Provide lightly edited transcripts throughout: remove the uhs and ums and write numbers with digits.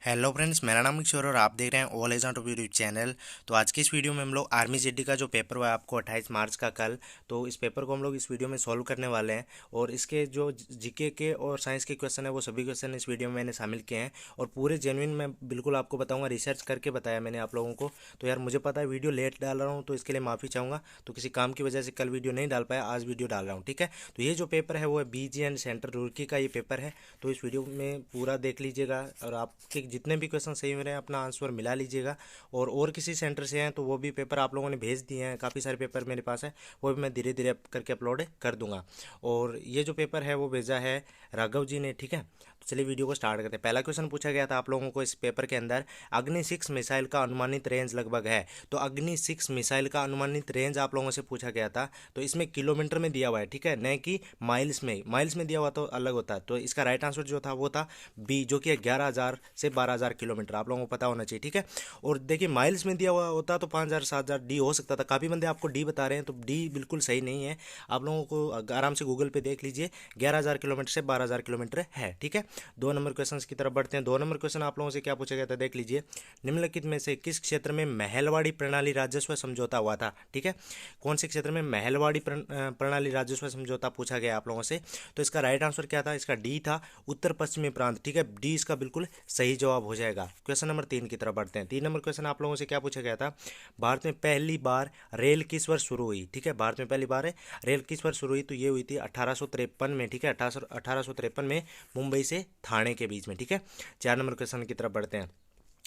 Hello friends, मेरा नाम किशोर और आप देख रहे हैं all age on top YouTube channel. तो आज की इस वीडियो में हम लोग आर्मी जेडी का जो पेपर हुआ है आपको 28 मार्च का कल, तो इस पेपर को हम लोग इस वीडियो में सॉल्व करने वाले हैं। और इसके जो जीके के और साइंस के क्वेश्चन है वो सभी क्वेश्चन इस वीडियो में मैंने शामिल किए हैं और पूरे जेन्युइन मैं बिल्कुल आपको बताऊंगा, रिसर्च करके बताया मैंने आप लोगों को। तो यार मुझे पता है वीडियो लेट डाल रहा हूँ, तो इसके लिए माफ़ी चाहूँगा। तो किसी काम की वजह से कल वीडियो नहीं डाल पाया, आज वीडियो डाल रहा हूँ, ठीक है। तो ये जो पेपर है वो है BGN सेंटर रुड़की का ये पेपर है। तो इस वीडियो में पूरा देख लीजिएगा और आपके जितने भी क्वेश्चन सही हो रहे हैं अपना आंसर मिला लीजिएगा। और किसी सेंटर से हैं तो वो भी पेपर आप लोगों ने भेज दिए हैं, काफ़ी सारे पेपर मेरे पास है, वो भी मैं धीरे धीरे करके अपलोड कर दूंगा। और ये जो पेपर है वो भेजा है राघव जी ने, ठीक है। तो चलिए वीडियो को स्टार्ट करते हैं। पहला क्वेश्चन पूछा गया था आप लोगों को इस पेपर के अंदर, अग्नि 6 मिसाइल का अनुमानित रेंज लगभग है। तो अग्नि 6 मिसाइल का अनुमानित रेंज आप लोगों से पूछा गया था। तो इसमें किलोमीटर में दिया हुआ है, ठीक है, न कि माइल्स में दिया हुआ तो अलग होता है। तो इसका राइट आंसर जो था वो था बी, जो कि है 11,000 से 12,000 किलोमीटर, आप लोगों को पता होना चाहिए, ठीक है। और देखिए माइल्स में दिया हुआ होता तो 5,000 7,000 डी हो सकता था। काफ़ी बंदे आपको डी बता रहे हैं, तो डी बिल्कुल सही नहीं है। आप लोगों को आराम से गूगल पे देख लीजिए, 11,000 किलोमीटर से 12,000 किलोमीटर है, ठीक है। 2 नंबर क्वेश्चन की तरफ बढ़ते हैं। 2 नंबर क्वेश्चन आप लोगों से क्या पूछा गया था, देख लीजिए। निम्नलिखित में से किस क्षेत्र में महलवाड़ी प्रणाली राजस्व समझौता हुआ था, ठीक है। कौन से क्षेत्र में महलवाड़ी प्रणाली राजस्व समझौता पूछा गया आप लोगों से। तो इसका राइट आंसर क्या था, इसका डी था, उत्तर पश्चिमी प्रांत, ठीक है। डी इसका बिल्कुल सही जवाब हो जाएगा। क्वेश्चन नंबर 3 की तरफ बढ़ते हैं। 3 नंबर क्वेश्चन आप लोगों से क्या पूछा गया था, भारत में पहली बार रेल किस वर्ष शुरू हुई, ठीक है। भारत में पहली बार रेल किस वर्ष शुरू हुई, तो ये हुई थी 1853 में, ठीक है। 1853 में मुंबई से थाने के बीच में, ठीक है। 4 नंबर क्वेश्चन की तरफ बढ़ते हैं।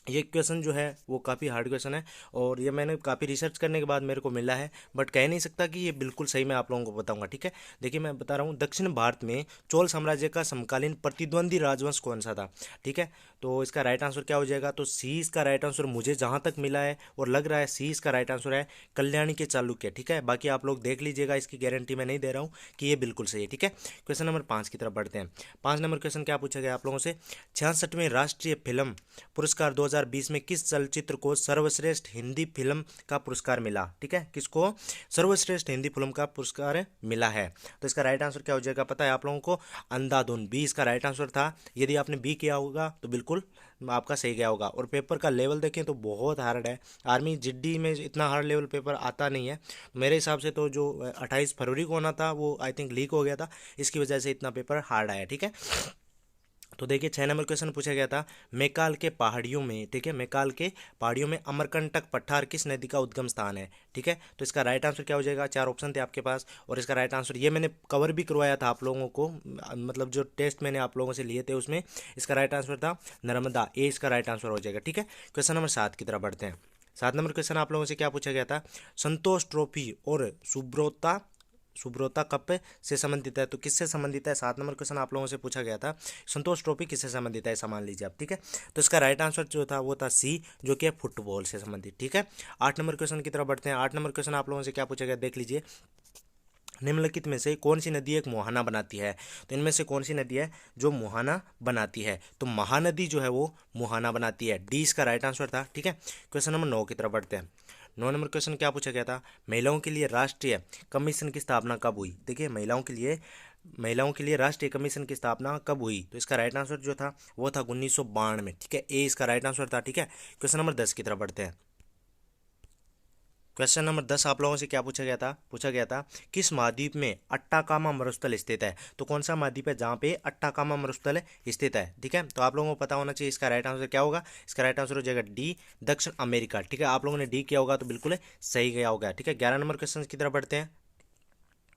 ये क्वेश्चन जो है वो काफ़ी हार्ड क्वेश्चन है और ये मैंने काफ़ी रिसर्च करने के बाद मेरे को मिला है, बट कह नहीं सकता कि ये बिल्कुल सही मैं आप लोगों को बताऊंगा, ठीक है। देखिए मैं बता रहा हूँ, दक्षिण भारत में चोल साम्राज्य का समकालीन प्रतिद्वंदी राजवंश कौन सा था, ठीक है। तो इसका राइट आंसर क्या हो जाएगा, तो सी इसका राइट आंसर मुझे जहाँ तक मिला है और लग रहा है सी इसका राइट आंसर है, कल्याणी के चालुक्य, ठीक है। बाकी आप लोग देख लीजिएगा, इसकी गारंटी मैं नहीं दे रहा हूँ कि ये बिल्कुल सही है, ठीक है। क्वेश्चन नंबर 5 की तरफ बढ़ते हैं। 5 नंबर क्वेश्चन क्या पूछा गया आप लोगों से, 66वें राष्ट्रीय फिल्म पुरस्कार 2020 में किस चलचित्र को सर्वश्रेष्ठ हिंदी फिल्म का पुरस्कार मिला, ठीक है। किसको सर्वश्रेष्ठ हिंदी फिल्म का पुरस्कार मिला है। तो इसका राइट आंसर क्या हो जाएगा, पता है आप लोगों को, अंधाधुन, बी इसका राइट आंसर था। यदि आपने बी किया होगा तो बिल्कुल आपका सही गया होगा। और पेपर का लेवल देखें तो बहुत हार्ड है, आर्मी जिड्डी में इतना हार्ड लेवल पेपर आता नहीं है। मेरे हिसाब से तो जो 28 फरवरी को होना था वो आई थिंक लीक हो गया था, इसकी वजह से इतना पेपर हार्ड आया, ठीक है। तो देखिए 6 नंबर क्वेश्चन पूछा गया था, मैकाल के पहाड़ियों में, ठीक है, मैकाल के पहाड़ियों में अमरकंटक पठार किस नदी का उद्गम स्थान है, ठीक है। तो इसका राइट आंसर क्या हो जाएगा, 4 ऑप्शन थे आपके पास और इसका राइट आंसर ये मैंने कवर भी करवाया था आप लोगों को, मतलब जो टेस्ट मैंने आप लोगों से लिए थे उसमें इसका राइट आंसर था नर्मदा, ए इसका राइट आंसर हो जाएगा, ठीक है। क्वेश्चन नंबर 7 की तरफ बढ़ते हैं। 7 नंबर क्वेश्चन आप लोगों से क्या पूछा गया था, संतोष ट्रॉफी और सुब्रोता सुब्रोता कप से संबंधित है, तो किससे संबंधित है। 7 नंबर क्वेश्चन आप लोगों से पूछा गया था, संतोष ट्रॉफी किससे संबंधित है, ऐसा मान लीजिए आप, ठीक है। तो इसका राइट आंसर जो था वो था सी, जो कि है फुटबॉल से संबंधित, ठीक है। 8 नंबर क्वेश्चन की तरफ बढ़ते हैं। 8 नंबर क्वेश्चन आप लोगों से क्या पूछा गया, देख लीजिए। निम्नलिखित में से कौन सी नदी एक मुहाना बनाती है, तो इनमें से कौन सी नदी है जो मुहाना बनाती है, तो महानदी जो है वो मुहाना बनाती है, डी इसका राइट आंसर था, ठीक है। क्वेश्चन नंबर 9 की तरफ बढ़ते हैं। 9 नंबर क्वेश्चन क्या पूछा गया था, महिलाओं के लिए राष्ट्रीय कमीशन की स्थापना कब हुई। देखिए महिलाओं के लिए राष्ट्रीय कमीशन की स्थापना कब हुई, तो इसका राइट आंसर जो था वो था 1992 में, ठीक है, ए इसका राइट आंसर था, ठीक है। क्वेश्चन नंबर 10 की तरफ बढ़ते हैं। क्वेश्चन नंबर 10 आप लोगों से क्या पूछा गया था किस महाद्वीप में अट्टाकामा मरुस्थल स्थित है, तो कौन सा महाद्वीप है जहाँ पे अट्टाकामा मरुस्थल स्थित है, ठीक है। तो आप लोगों को पता होना चाहिए इसका राइट आंसर क्या होगा, इसका राइट आंसर हो जाएगा डी, दक्षिण अमेरिका, ठीक है। आप लोगों ने डी किया होगा तो बिल्कुल सही गया होगा, ठीक है। 11 नंबर क्वेश्चन की तरफ बढ़ते हैं।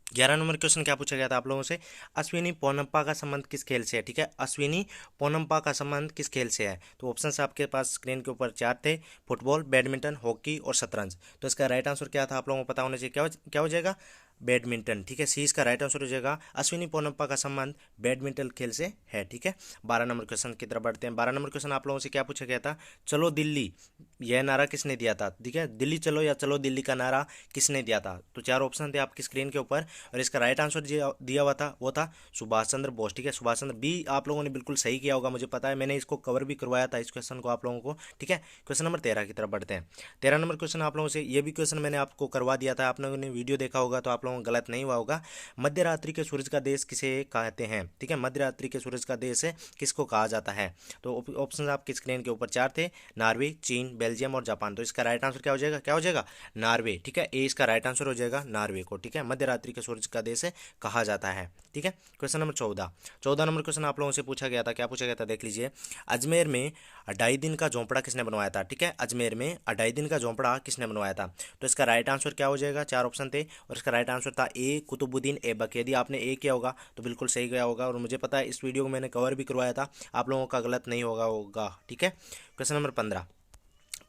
11 नंबर क्वेश्चन क्या पूछा गया था आप लोगों से, अश्विनी पोनप्पा का संबंध किस खेल से है, ठीक है। अश्विनी पोनप्पा का संबंध किस खेल से है, तो ऑप्शंस आपके पास स्क्रीन के ऊपर 4 थे, फुटबॉल, बैडमिंटन, हॉकी और शतरंज। तो इसका राइट आंसर क्या था आप लोगों को पता होना चाहिए, क्या हो जाएगा, बैडमिंटन, ठीक है। सी इसका राइट आंसर हो जाएगा, अश्विनी पोनप्पा का संबंध बैडमिंटन खेल से है, ठीक है। 12 नंबर क्वेश्चन की तरफ बढ़ते हैं। 12 नंबर क्वेश्चन आप लोगों से क्या पूछा गया था, चलो दिल्ली, यह नारा किसने दिया था, ठीक है। दिल्ली चलो या चलो दिल्ली का नारा किसने दिया था, तो 4 ऑप्शन थे आपकी स्क्रीन के ऊपर और इसका राइट आंसर दिया हुआ था वो था सुभाष चंद्र बोस, ठीक है। सुभाष चंद्र, बी आप लोगों ने बिल्कुल सही किया होगा, मुझे पता है, मैंने इसको कवर भी करवाया था इस क्वेश्चन को आप लोगों को, ठीक है। क्वेश्चन नंबर 13 की तरफ बढ़ते हैं। 13 नंबर क्वेश्चन आप लोगों से, ये भी क्वेश्चन मैंने आपको करवा दिया था, आप लोगों ने वीडियो देखा होगा तो आप लोगों लोगों को गलत नहीं हुआ होगा। मध्य रात्रि के सूरज का देश किसे कहते हैं, ठीक है, मध्य रात्रि के सूरज का देश किसको कहा जाता है। तो ऑप्शन आपकी स्क्रीन के ऊपर 4 थे, नॉर्वे, चीन, बेल्जियम और जापान। तो इसका राइट आंसर क्या हो जाएगा, क्या हो जाएगा, नॉर्वे, ठीक है, ए इसका राइट आंसर हो जाएगा नॉर्वे को, ठीक है, मध्य रात्रि के सूरज का देश कहा जाता है, ठीक है। क्वेश्चन नंबर 14 नंबर क्वेश्चन आप लोगों से पूछा गया था, क्या पूछा गया था देख लीजिए। अजमेर में 2.5 दिन का झोंपड़ा किसने बनवाया था, ठीक है, अजमेर में 2.5 दिन का झोंपड़ा किसने बनवाया था। तो इसका राइट आंसर क्या हो जाएगा, 4 ऑप्शन थे और इसका राइट आंसर था ए कुतुबुद्दीन ऐबक। यदि आपने ए किया होगा तो बिल्कुल सही गया होगा और मुझे पता है इस वीडियो को मैंने कवर भी करवाया था, आप लोगों का गलत नहीं होगा, ठीक है। क्वेश्चन नंबर 15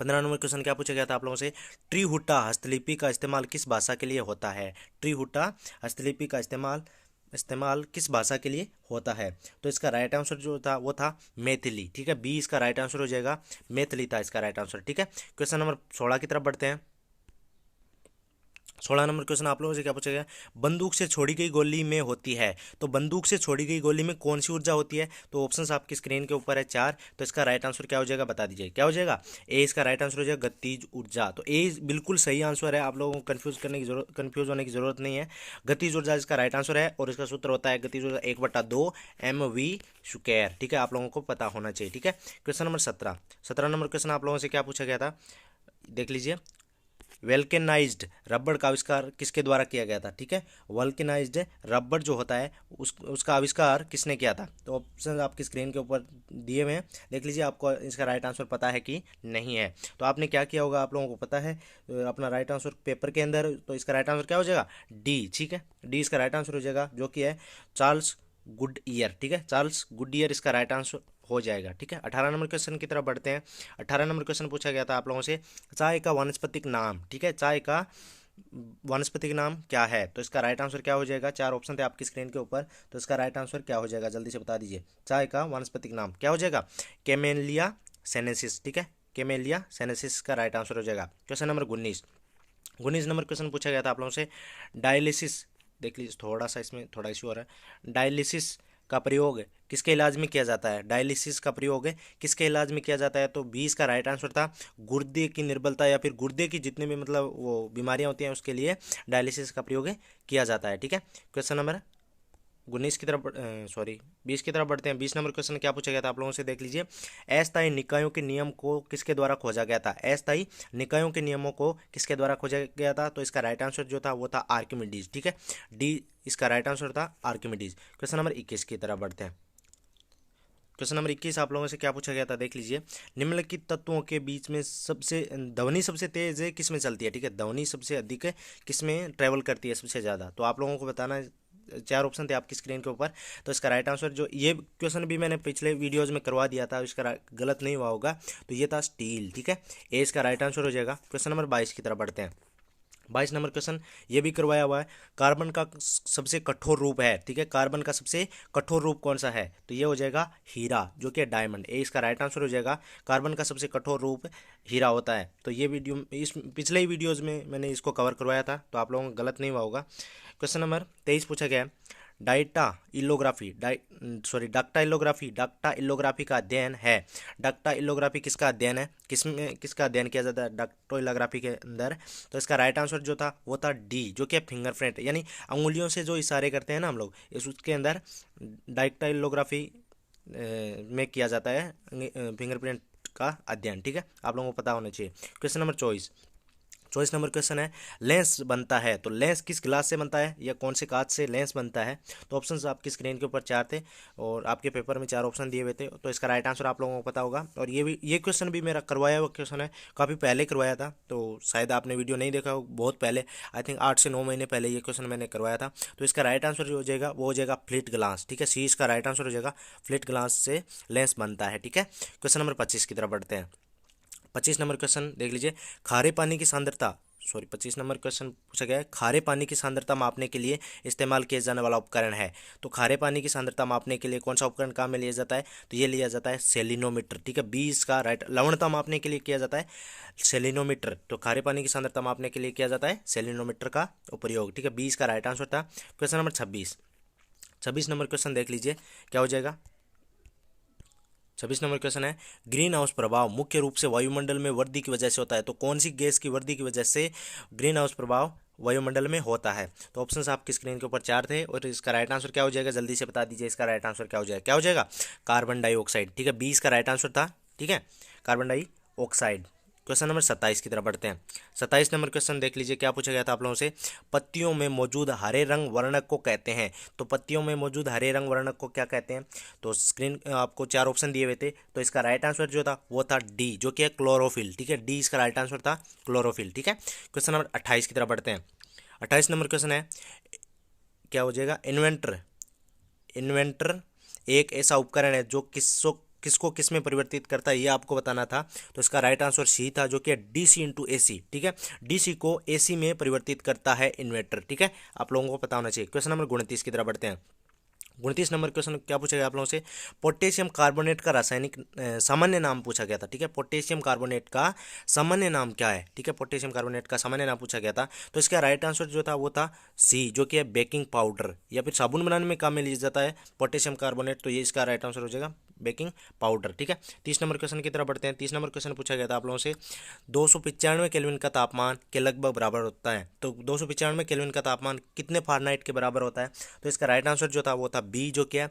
नंबर क्वेश्चन क्या पूछा गया था आप लोगों से, ट्रीहुट्टा हस्तलिपि का इस्तेमाल किस भाषा के लिए होता है। ट्रीहुट्टा हस्तलिपि का इस्तेमाल किस भाषा के लिए होता है। तो इसका राइट आंसर जो था वो था मैथिली, ठीक है, बी इसका राइट आंसर हो जाएगा, मैथिली था इसका राइट आंसर, ठीक है। क्वेश्चन नंबर 16 की तरफ बढ़ते हैं। 16 नंबर क्वेश्चन आप लोगों से क्या पूछा गया, बंदूक से छोड़ी गई गोली में होती है। तो बंदूक से छोड़ी गई गोली में कौन सी ऊर्जा होती है। तो ऑप्शंस आपकी स्क्रीन के ऊपर है 4। तो इसका राइट आंसर क्या हो जाएगा, बता दीजिए, क्या हो जाएगा, ए इसका राइट आंसर हो जाएगा गतिज ऊर्जा। तो ए बिल्कुल सही आंसर है, आप लोगों को कंफ्यूज होने की जरूरत नहीं है। गतिज ऊर्जा इसका राइट आंसर है और इसका सूत्र होता है गतिज ऊर्जा 1/2 mv², ठीक है, आप लोगों को पता होना चाहिए, ठीक है। क्वेश्चन नंबर 17 नंबर क्वेश्चन आप लोगों से क्या पूछा गया था, देख लीजिए। वेल्केनाइज्ड रबड़ का आविष्कार किसके द्वारा किया गया था, ठीक है, वल्केनाइज्ड रबड़ जो होता है उसका आविष्कार किसने किया था। तो ऑप्शन आपकी स्क्रीन के ऊपर दिए हुए हैं, देख लीजिए, आपको इसका राइट आंसर पता है कि नहीं है। तो आपने क्या किया होगा, आप लोगों को पता है अपना राइट आंसर पेपर के अंदर। तो इसका राइट आंसर क्या हो जाएगा, डी, ठीक है, डी इसका राइट आंसर हो जाएगा, जो कि है चार्ल्स गुडईयर, ठीक है, चार्ल्स गुडईयर इसका राइट आंसर हो जाएगा, ठीक है। 18 नंबर क्वेश्चन की तरफ बढ़ते हैं। 18 नंबर क्वेश्चन पूछा गया था आप लोगों से, चाय का वानस्पतिक नाम, ठीक है, चाय का वानस्पतिक नाम क्या है। तो इसका राइट आंसर क्या हो जाएगा, 4 ऑप्शन थे आपकी स्क्रीन के ऊपर। तो इसका राइट आंसर क्या हो जाएगा, जल्दी से बता दीजिए, चाय का वानस्पतिक नाम क्या हो जाएगा, कैमेलिया सेनेसिस, ठीक है, कैमेलिया सेनेसिस का राइट आंसर हो जाएगा। क्वेश्चन नंबर 19 नंबर क्वेश्चन पूछा गया था आप लोगों से, डायलिसिस, देख लीजिए थोड़ा सा इसमें थोड़ा इशू हो रहा है, डायलिसिस का प्रयोग किसके इलाज में किया जाता है। डायलिसिस का प्रयोग किसके इलाज में किया जाता है। तो 20 का राइट आंसर था गुर्दे की निर्बलता या फिर गुर्दे की जितने भी मतलब वो बीमारियां होती हैं उसके लिए डायलिसिस का प्रयोग किया जाता है, ठीक है। क्वेश्चन नंबर 19 की तरफ 20 की तरफ बढ़ते हैं। 20 नंबर क्वेश्चन क्या पूछा गया था आप लोगों से, देख लीजिए। अस्थायी निकायों के नियम को किसके द्वारा खोजा गया था। अस्थायी निकायों के नियमों को किसके द्वारा खोजा गया था। तो इसका राइट आंसर जो था वो था आर्किमिडीज, ठीक है, डी इसका राइट आंसर था आर्किमिडीज। क्वेश्चन नंबर 21 की तरफ बढ़ते हैं। क्वेश्चन नंबर 21 आप लोगों से क्या पूछा गया था, देख लीजिए। निम्नलिखित तत्वों के बीच में ध्वनि सबसे तेज है किस में चलती है, ठीक है, ध्वनि सबसे अधिक किस में ट्रेवल करती है सबसे ज़्यादा। तो आप लोगों को बताना है, 4 ऑप्शन थे आपकी स्क्रीन के ऊपर। तो इसका राइट आंसर, जो ये क्वेश्चन भी मैंने पिछले वीडियोज में करवा दिया था, इसका गलत नहीं हुआ होगा, तो ये था स्टील, ठीक है, ए इसका राइट आंसर हो जाएगा। क्वेश्चन नंबर 22 की तरफ बढ़ते हैं। 22 नंबर क्वेश्चन ये भी करवाया हुआ है, कार्बन का सबसे कठोर रूप है, ठीक है, कार्बन का सबसे कठोर रूप कौन सा है। तो ये हो जाएगा हीरा, जो कि डायमंड, ए इसका राइट आंसर हो जाएगा। कार्बन का सबसे कठोर रूप हीरा होता है। तो ये वीडियो इस पिछले ही वीडियोज़ में मैंने इसको कवर करवाया था, तो आप लोगों को गलत नहीं हुआ होगा। क्वेश्चन नंबर 23 पूछा गया है, डाक्टा इलोग्राफी का अध्ययन है। डाक्टा इलोग्राफी किसका अध्ययन है, किसका अध्ययन किया जाता है डाक्टोइलोग्राफी के अंदर। तो इसका राइट आंसर जो था वो था डी, जो कि फिंगरप्रिंट यानी अंगुलियों से जो इशारे करते हैं ना हम लोग, उसके अंदर डाक्टा इलोग्राफी में किया जाता है फिंगरप्रिंट का अध्ययन, ठीक है, आप लोगों को पता होना चाहिए। क्वेश्चन नंबर 24 नंबर क्वेश्चन है, लेंस बनता है, तो लेंस किस ग्लास से बनता है या कौन से कांच से लेंस बनता है। तो ऑप्शंस आपकी स्क्रीन के ऊपर 4 थे और आपके पेपर में 4 ऑप्शन दिए हुए थे। तो इसका राइट आंसर आप लोगों को पता होगा। और ये क्वेश्चन भी मेरा करवाया हुआ क्वेश्चन है, काफ़ी पहले करवाया था, तो शायद आपने वीडियो नहीं देखा हो, बहुत पहले, आई थिंक 8 से 9 महीने पहले ये क्वेश्चन मैंने करवाया था। तो इसका राइट आंसर जो हो जाएगा वो हो जाएगा फ्लिट ग्लास, ठीक है, सी इसका राइट आंसर हो जाएगा, फ्लिट ग्लास से लेंस बनता है, ठीक है। क्वेश्चन नंबर 25 की तरफ बढ़ते हैं। 25 नंबर क्वेश्चन देख लीजिए, खारे पानी की सांद्रता 25 नंबर क्वेश्चन पूछा गया है, खारे पानी की सांद्रता मापने के लिए इस्तेमाल किया जाने वाला उपकरण है। तो खारे पानी की सांद्रता मापने के लिए कौन सा उपकरण काम में लिया जाता है। तो ये लिया जाता है सेलिनोमीटर, ठीक है, 20 का राइट। लवणता मापने के लिए किया जाता है सेलिनोमीटर, तो खारे पानी की सांद्रता मापने के लिए किया जाता है सेलिनोमीटर का उपयोग, ठीक है, 20 का राइट आंसर था। क्वेश्चन नंबर 26 नंबर क्वेश्चन देख लीजिए क्या हो जाएगा। 26 नंबर क्वेश्चन है, ग्रीन हाउस प्रभाव मुख्य रूप से वायुमंडल में वृद्धि की वजह से होता है। तो कौन सी गैस की वृद्धि की वजह से ग्रीन हाउस प्रभाव वायुमंडल में होता है। तो ऑप्शंस आपकी स्क्रीन के ऊपर 4 थे और इसका राइट आंसर क्या हो जाएगा, जल्दी से बता दीजिए इसका राइट आंसर क्या हो जाएगा। क्या हो जाएगा, कार्बन डाइऑक्साइड। ठीक है, 20 का राइट आंसर था। ठीक है, कार्बन डाइऑक्साइड। क्वेश्चन नंबर 27 की तरफ बढ़ते हैं। 27 नंबर क्वेश्चन देख लीजिए, क्या पूछा गया था आप लोगों से, पत्तियों में मौजूद हरे रंग वर्णक को कहते हैं। तो पत्तियों में मौजूद हरे रंग वर्णक को क्या कहते हैं। तो स्क्रीन आपको 4 ऑप्शन दिए हुए थे, तो इसका राइट आंसर जो था वो था डी, जो कि है क्लोरोफिल। ठीक है, डी इसका राइट आंसर था, क्लोरोफिल। ठीक है, क्वेश्चन नंबर 28 की तरफ बढ़ते हैं। 28 नंबर क्वेश्चन है, क्या हो जाएगा, इन्वेंटर। इन्वेंटर एक ऐसा उपकरण है जो किसको किस में परिवर्तित करता है, ये आपको बताना था। तो इसका राइट आंसर सी था, जो कि डीसी इंटू एसी। ठीक है, डीसी को एसी में परिवर्तित करता है इन्वर्टर। ठीक है, आप लोगों को पता होना चाहिए। क्वेश्चन नंबर 29 की तरफ बढ़ते हैं। 29 नंबर क्वेश्चन क्या पूछा गया आप लोगों से, पोटेशियम कार्बोनेट का रासायनिक सामान्य नाम पूछा गया था। ठीक है, पोटेशियम कार्बोनेट का सामान्य नाम क्या है। ठीक है, पोटेशियम कार्बोनेट का सामान्य नाम पूछा गया था। तो इसका राइट आंसर जो था वो था सी, जो कि है बेकिंग पाउडर, या फिर साबुन बनाने में काम में लिया जाता है पोटेशियम कार्बोनेट। तो ये इसका राइट आंसर हो जाएगा बेकिंग पाउडर। ठीक है, 30 नंबर क्वेश्चन की तरफ बढ़ते हैं। 30 नंबर क्वेश्चन पूछा गया था आप लोगों से, 295 केल्विन का तापमान के लगभग बराबर होता है। तो 295 केल्विन का तापमान कितने फारेनहाइट के बराबर होता है। तो इसका राइट आंसर जो था वो था बी, जो क्या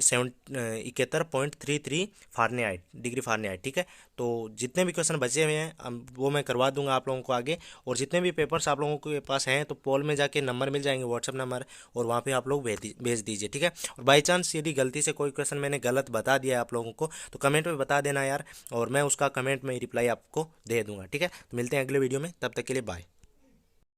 71.33 फारेनहाइट, डिग्री फारेनहाइट। ठीक है, तो जितने भी क्वेश्चन बचे हुए हैं वो मैं करवा दूंगा आप लोगों को आगे, और जितने भी पेपर्स आप लोगों के पास हैं तो पोल में जाके नंबर मिल जाएंगे, व्हाट्सअप नंबर, और वहाँ पे आप लोग भेज दीजिए। ठीक है, और बाई चांस यदि गलती से कोई क्वेश्चन मैंने गलत बता दिया है आप लोगों को, तो कमेंट में बता देना यार, और मैं उसका कमेंट में रिप्लाई आपको दे दूंगा। ठीक है, तो मिलते हैं अगले वीडियो में, तब तक के लिए बाय।